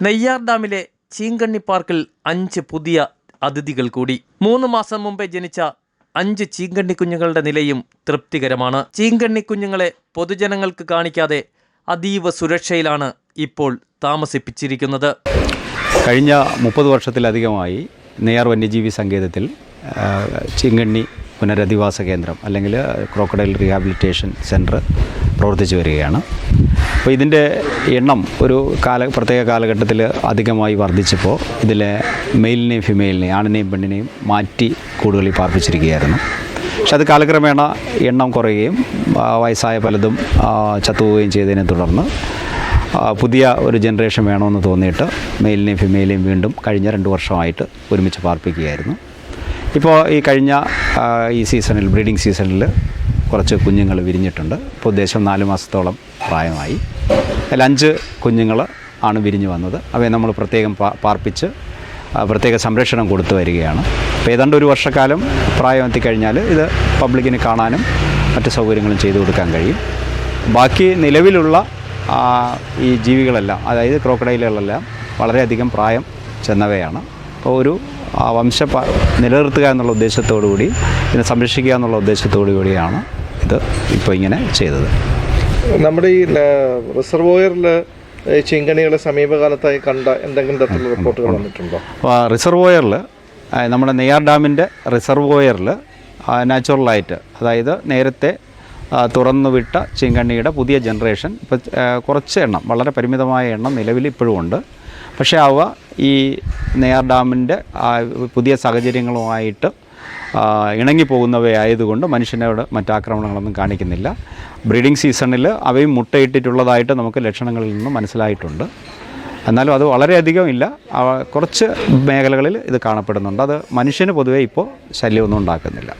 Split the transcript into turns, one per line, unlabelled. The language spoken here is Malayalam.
നെയ്യാർ ഡാമിലെ ചീങ്കണ്ണി പാർക്കിൽ 5 പുതിയ അതിഥികൾ കൂടി. 3 മാസം മുമ്പേ ജനിച്ച 5 ചീങ്കണ്ണി കുഞ്ഞുങ്ങളുടെ നിലയും തൃപ്തികരമാണ്. ചീങ്കണ്ണി കുഞ്ഞുങ്ങളെ പൊതുജനങ്ങൾക്ക് കാണിക്കാതെ അതീവ സുരക്ഷയിലാണ് ഇപ്പോൾ താമസിപ്പിച്ചിരിക്കുന്നത്.
കഴിഞ്ഞ 30 വർഷത്തിലധികമായി നെയ്യാർ വന്യജീവി സങ്കേതത്തിൽ ചീങ്കണ്ണി പുനരധിവാസ കേന്ദ്രം അല്ലെങ്കിൽ ക്രോക്കഡൈൽ റീഹാബിലിറ്റേഷൻ സെൻറ്റർ പ്രവർത്തിച്ചു വരികയാണ്. അപ്പോൾ ഇതിൻ്റെ എണ്ണം ഒരു പ്രത്യേക കാലഘട്ടത്തിൽ അധികമായി വർദ്ധിച്ചപ്പോൾ ഇതിലെ മെയിലിനെയും ഫിമെയിലിനെയും ആണിനെയും പെണ്ണിനെയും മാറ്റി കൂടുകളിൽ പാർപ്പിച്ചിരിക്കുകയായിരുന്നു. പക്ഷെ അത് കാലക്രമേണ എണ്ണം കുറയുകയും വയസ്സായ പലതും ചത്തുപോവുകയും ചെയ്തതിനെ തുടർന്ന് പുതിയ ഒരു ജനറേഷൻ വേണമെന്ന് തോന്നിയിട്ട് മെയിലിനെയും ഫിമെയിലിനെയും വീണ്ടും കഴിഞ്ഞ 2 വർഷമായിട്ട് ഒരുമിച്ച് പാർപ്പിക്കുകയായിരുന്നു. ഇപ്പോൾ ഈ കഴിഞ്ഞ ഈ സീസണിൽ ബ്രീഡിംഗ് സീസണിൽ കുറച്ച് കുഞ്ഞുങ്ങൾ വിരിഞ്ഞിട്ടുണ്ട്. ഇപ്പോൾ ഉദ്ദേശം 4 മാസത്തോളം പ്രായമായി. അതിൽ 5 കുഞ്ഞുങ്ങൾ ആണ് വിരിഞ്ഞു വന്നത്. അവയെ നമ്മൾ പ്രത്യേകം പാർപ്പിച്ച് പ്രത്യേക സംരക്ഷണം കൊടുത്തു വരികയാണ്. അപ്പോൾ ഏതാണ്ട് 1 വർഷക്കാലം പ്രായം എത്തിക്കഴിഞ്ഞാൽ ഇത് പബ്ലിക്കിന് കാണാനും മറ്റ് സൗകര്യങ്ങളും ചെയ്തു കൊടുക്കാൻ കഴിയും. ബാക്കി നിലവിലുള്ള ഈ ജീവികളെല്ലാം, അതായത് ക്രോക്കഡൈലുകളെല്ലാം വളരെയധികം പ്രായം ചെന്നവയാണ്. അപ്പോൾ ഒരു നിലനിർത്തുക എന്നുള്ള ഉദ്ദേശത്തോടു കൂടി, ഇതിനെ സംരക്ഷിക്കുക എന്നുള്ള ഉദ്ദേശത്തോടു കൂടിയാണ് ഇത് ഇപ്പോൾ ഇങ്ങനെ ചെയ്തത്.
നമ്മുടെ ഈ റിസർവോയറിൽ ചീങ്കണ്ണികളെ സമീപകാലത്തായി കണ്ട എന്തെങ്കിലും തരത്തിലുള്ള റിപ്പോർട്ടുകൾ വന്നിട്ടുണ്ടോ?
റിസർവോയറിൽ, നമ്മുടെ നെയ്യാർ ഡാമിൻ്റെ റിസർവോയറിൽ നാച്ചുറലായിട്ട്, അതായത് നേരത്തെ തുറന്നുവിട്ട ചീങ്കണ്ണിയുടെ പുതിയ ജനറേഷൻ ഇപ്പോൾ കുറച്ച് എണ്ണം, വളരെ പരിമിതമായ എണ്ണം നിലവിൽ ഇപ്പോഴും ഉണ്ട്. പക്ഷേ അവ ഈ നെയ്യാർ ഡാമിൻ്റെ പുതിയ സാഹചര്യങ്ങളുമായിട്ട് ഇണങ്ങിപ്പോകുന്നവയായതുകൊണ്ട് മനുഷ്യനോട് മറ്റാക്രമണങ്ങളൊന്നും കാണിക്കുന്നില്ല. ബ്രീഡിംഗ് സീസണിൽ അവയും മുട്ടയിട്ടിട്ടുള്ളതായിട്ട് നമുക്ക് ലക്ഷണങ്ങളിൽ നിന്ന് മനസ്സിലായിട്ടുണ്ട്. എന്നാലും അത് വളരെയധികം ഇല്ല, കുറച്ച് മേഖലകളിൽ ഇത് കാണപ്പെടുന്നുണ്ട്. അത് മനുഷ്യന് പൊതുവേ ഇപ്പോൾ ശല്യമൊന്നും ഉണ്ടാക്കുന്നില്ല.